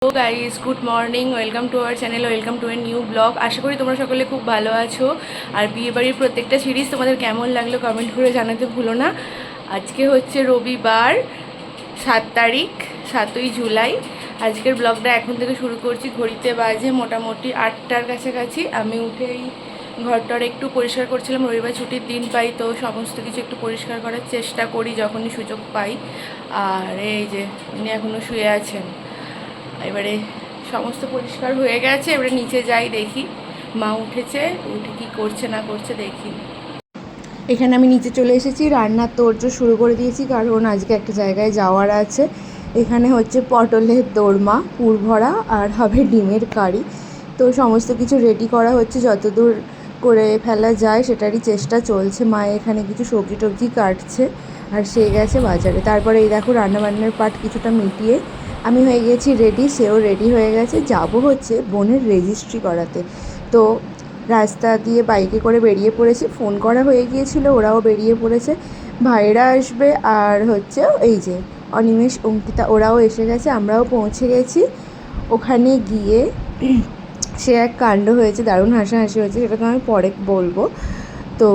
তো guys, good morning, welcome to our channel, welcome to a new blog. আশা করি তোমরা সকলে খুব ভালো আছো। আর বিয়েবাড়ির প্রত্যেকটা সিরিজ তোমাদের কেমন লাগলো কমেন্ট করে জানাতে ভুলো না। আজকে হচ্ছে রবিবার, 7 তারিখ, 7ই জুলাই। আজকের ব্লগটা এখন থেকে শুরু করছি। ঘড়িতে বাজে মোটামুটি 8টার কাছাকাছি। আমি উঠেই ঘরটার একটু পরিষ্কার করছিলাম। রবিবার ছুটির দিন পাই, তো সমস্ত কিছু একটু পরিষ্কার করার চেষ্টা করি যখনই সুযোগ পাই। আর এই যে উনি এখনও শুয়ে আছেন। এবারে সমস্ত পরিষ্কার হয়ে গেছে, এবারে নিচে যাই, দেখি মা উঠে কি করছে না করছে দেখি। এখানে আমি নিচে চলে এসেছি, রান্নার তোড়জোড় শুরু করে দিয়েছি, কারণ আজকে একটা জায়গায় যাওয়ার আছে। এখানে হচ্ছে পটলের দোরমা পুর ভরা আর হবে ডিমের কারি। তো সমস্ত কিছু রেডি করা হচ্ছে, যতদূর করে ফেলা যায় সেটারই চেষ্টা চলছে। মা এখানে কিছু সবজি টবজি কাটছে আর সে গেছে বাজারে। তারপরে এই দেখো রান্নাবান্নার পাট কিছুটা মিটিয়ে আমি হয়ে গেছি রেডি, সেও রেডি হয়ে গেছে। যাব হচ্ছে বোনের রেজিস্ট্রি করাতে। তো রাস্তা দিয়ে বাইকে করে বেরিয়ে পড়েছি, ফোন করা হয়ে গিয়েছিল, ওরাও বেরিয়ে পড়েছে। ভাইরা আসবে আর হচ্ছে এই যে অনিমেষ, অঙ্কিতা ওরাও এসে গেছে, আমরাও পৌঁছে গেছি। ওখানে গিয়ে সে এক কাণ্ড হয়েছে, দারুণ হাসাহাসি হয়েছে, সেটা তো আমি পরে বলবো। তো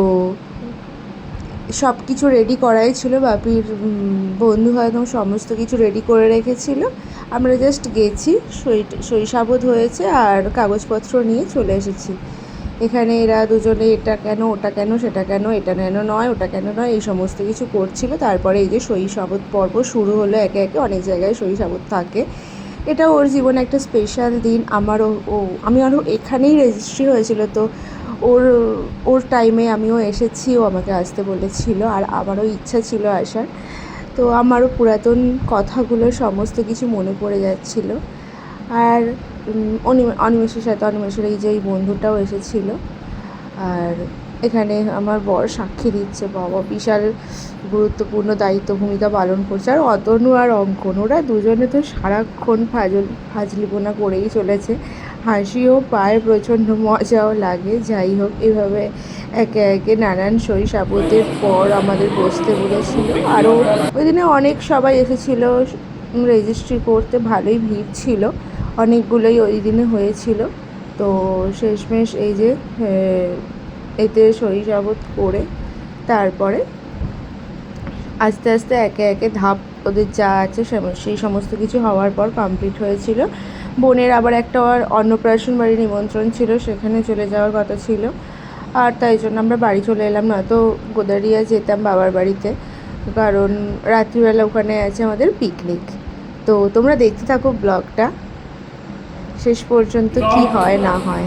সব কিছু রেডি করাই ছিল, বাপির বন্ধু হয়তো সমস্ত কিছু রেডি করে রেখেছিল। আমরা জাস্ট গেছি, সই সাবুত হয়েছে আর কাগজপত্র নিয়ে চলে এসেছি। এখানে এরা দুজনে এটা কেন ওটা কেন সেটা কেন, এটা কেন নয় ওটা কেন নয়, এই সমস্ত কিছু করছিল। তারপরে এই যে সই সাবুত পর্ব শুরু হলো। একে একে অনেক জায়গায় সই সাবুত থাকে। এটা ওর জীবনে একটা স্পেশাল দিন। আমি আরও এখানেই রেজিস্ট্রি হয়েছিল, তো ওর ওর টাইমে আমিও এসেছি, ও আমাকে আসতে বলেছিল আর আমারও ইচ্ছা ছিল আসার। তো আমারও পুরাতন কথাগুলো সমস্ত কিছু মনে পড়ে যাচ্ছিল। আর অনিমেষের সাথে অনিমেষের এই যে এই বন্ধুটাও এসেছিল। আর এখানে আমার বর সাক্ষী দিচ্ছে। বাবা, বিশাল গুরুত্বপূর্ণ দায়িত্ব ভূমিকা পালন করছে। আর অতনু আর অঙ্কন, ওরা দুজনে তো সারাক্ষণ ফাজলিপোনা করেই চলেছে। হাসিও পায়, প্রচণ্ড মজাও লাগে। যাই হোক, এভাবে একে একে নানান সই সাবুতের পর আমাদের বসতে বলেছিল। আরও ওই দিনে অনেক সবাই এসেছিল রেজিস্ট্রি করতে, ভালোই ভিড় ছিল, অনেকগুলোই ওই দিনে হয়েছিল। তো শেষমেশ এই যে এতে সই সাবুত করে তারপরে আস্তে আস্তে একে একে ধাপ ওদের যা আছে সেই সমস্ত কিছু হওয়ার পর কমপ্লিট হয়েছিল। বোনের আবার একটা অন্নপ্রাশন বাড়ির নিমন্ত্রণ ছিল, সেখানে চলে যাওয়ার কথা ছিল। আর তাই জন্য আমরা বাড়ি চলে এলাম, নয়তো গোদারিয়া যেতাম বাবার বাড়িতে, কারণ রাত্রিবেলা ওখানে আছে আমাদের পিকনিক। তো তোমরা দেখতে থাকো ব্লগটা শেষ পর্যন্ত, কি হয় না হয়।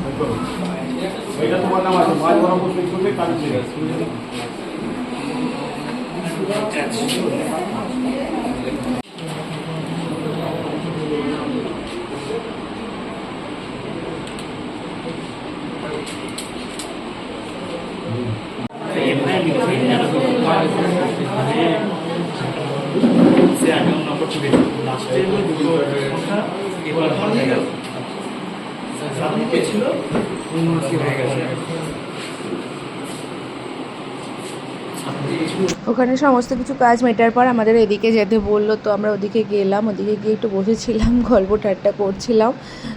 ওখানে সমস্ত কিছু কাজ মেটার পর আমাদের এদিকে যেতে বললো, তো আমরা ওদিকে গেলাম। ওদিকে গিয়ে একটু বসেছিলাম, গল্প ঠাট্টা করছিলাম।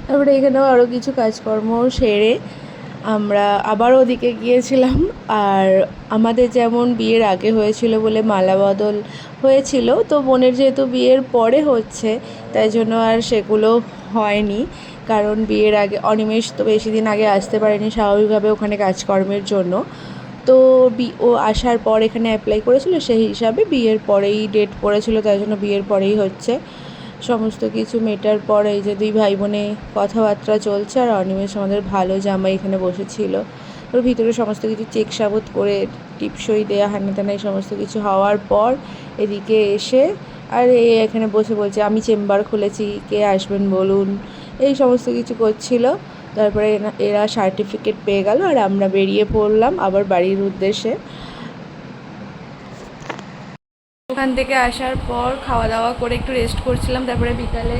তারপরে এখানেও আরও কিছু কাজকর্ম সেরে আমরা আবার ওদিকে গিয়েছিলাম। আর আমাদের যেমন বিয়ের আগে হয়েছিল বলে মালা বদল হয়েছিল, তো বোনের যেহেতু বিয়ের পরে হচ্ছে তাই জন্য আর সেগুলো হয়নি। কারণ বিয়ের আগে অনিমেষ তো বেশি দিন আগে আসতে পারেনি স্বাভাবিকভাবে ওখানে কাজকর্মের জন্য। তো ও আসার পর এখানে অ্যাপ্লাই করেছিল, সেই হিসাবে বিয়ের পরেই ডেট পড়েছিল, তাই জন্য বিয়ের পরেই হচ্ছে। সমস্ত কিছু মেটার পর এই যে দুই ভাই বোনে কথাবার্তা চলছে। আর অনিমেষ আমাদের ভালো জামাই এখানে বসেছিল, ওর ভিতরে সমস্ত কিছু চেক সাবুত করে টিপসই দেওয়া হানা টানা এই সমস্ত কিছু হওয়ার পর এদিকে এসে আর এখানে বসে বলছে আমি চেম্বার খুলেছি, কে আসবেন বলুন, এই সমস্ত কিছু করছিল। তারপরে এরা সার্টিফিকেট পেয়ে গেল আর আমরা বেরিয়ে পড়লাম আবার বাড়ির উদ্দেশ্যে। ওখান থেকে আসার পর খাওয়া দাওয়া করে একটু রেস্ট করছিলাম, তারপরে বিকালে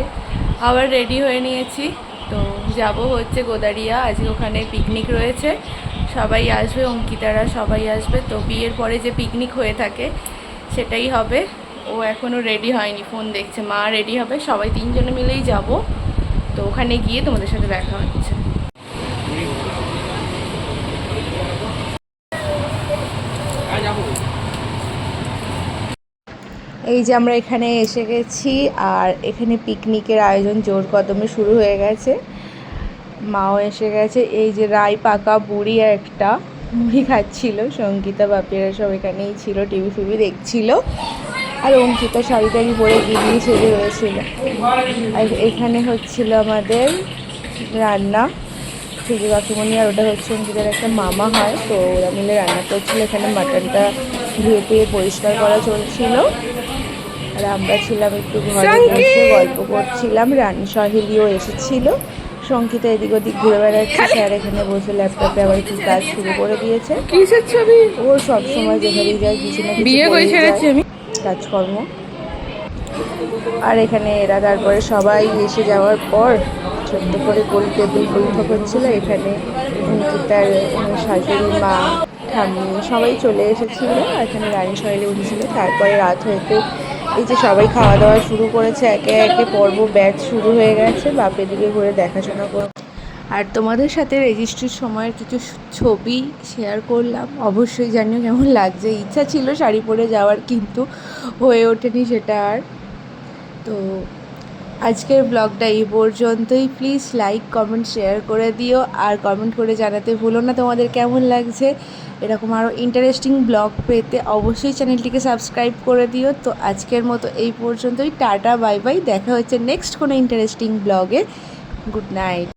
আবার রেডি হয়ে নিয়েছি। তো যাব হচ্ছে গোদারিয়া, আজকে ওখানে পিকনিক রয়েছে, সবাই আসবে, অঙ্কিতারা সবাই আসবে। তো বিয়ের পরে যে পিকনিক হয়ে থাকে সেটাই হবে। ও এখনও রেডি হয়নি, ফোন দেখছে, মা রেডি হবে, সবাই তিনজনে মিলেই যাব। তো ওখানে গিয়ে তোমাদের সাথে দেখা হচ্ছে। এই যে আমরা এখানে এসে গেছি, আর এখানে পিকনিকের আয়োজন জোর কদমে শুরু হয়ে গেছে। মাও এসে গেছে। এই যে রাই পাকা বুড়ি একটা মুড়ি খাচ্ছিল, সঙ্গীতা বাপিরা সব এখানেই ছিল, টিভি ফিভি দেখছিল। আর অঙ্কিতা শাড়ি টাড়ি পরে গিয়ে সেজে রয়েছিল। আর এখানে হচ্ছিল আমাদের রান্না, সুজি কাকিমণি আর ওটা হচ্ছে অঙ্কিতার একটা মামা হয়, তো ওরা মিলে রান্না করছিল। এখানে মাটনটা ধুয়ে টুয়ে পরিষ্কার করা চলছিল। আর আমরা ছিলাম একটু ঘরে বসে গল্প করছিলাম। রানী সহেলিও এসেছিল। সঙ্গীতা এদিক ওদিক ঘুরে বেড়াচ্ছে, স্যার এখানে বসে ল্যাপটপে আবার কি কাজ শুরু করে দিয়েছে। কিসের ছবি? ও সবসময় যেখানেই যায় কিছু না কিছু বিয়ে করে ছেড়েছি আমি কাজকর্ম। আর এখানে এরা তারপরে সবাই এসে যাওয়ার পর ছোট্ট করে গোল টেবিল বৈঠক হচ্ছিল। এখানে অঙ্কিতার শাশুড়ি মা, ঠাম্মি সবাই চলে এসেছিল। এখানে রানী সহেলি উঠেছিল। তারপরে রাত হইতে এই যে সবাই খাওয়া দাওয়া শুরু করেছে, একে একে পর্ব ব্যাচ শুরু হয়ে গেছে। বাপের দিকে ঘুরে দেখাশোনা করে। আর তোমাদের সাথে রেজিস্ট্রির সময়ের কিছু ছবি শেয়ার করলাম, অবশ্যই জানিও কেমন লাগছে। ইচ্ছা ছিল শাড়ি পরে যাওয়ার, কিন্তু হয়ে ওঠেনি সেটা। আর তো আজকের ব্লগটা এই পর্যন্তই। প্লিজ লাইক কমেন্ট শেয়ার করে দিও, আর কমেন্ট করে জানাতে ভুলো না তোমাদের কেমন লাগছে। এরকম আরও ইন্টারেস্টিং ব্লগ পেতে অবশ্যই চ্যানেলটিকে সাবস্ক্রাইব করে দিও। তো আজকের মতো এই পর্যন্তই। টাটা বাই বাই, দেখা হচ্ছে নেক্সট কোনো ইন্টারেস্টিং ব্লগে। Good night.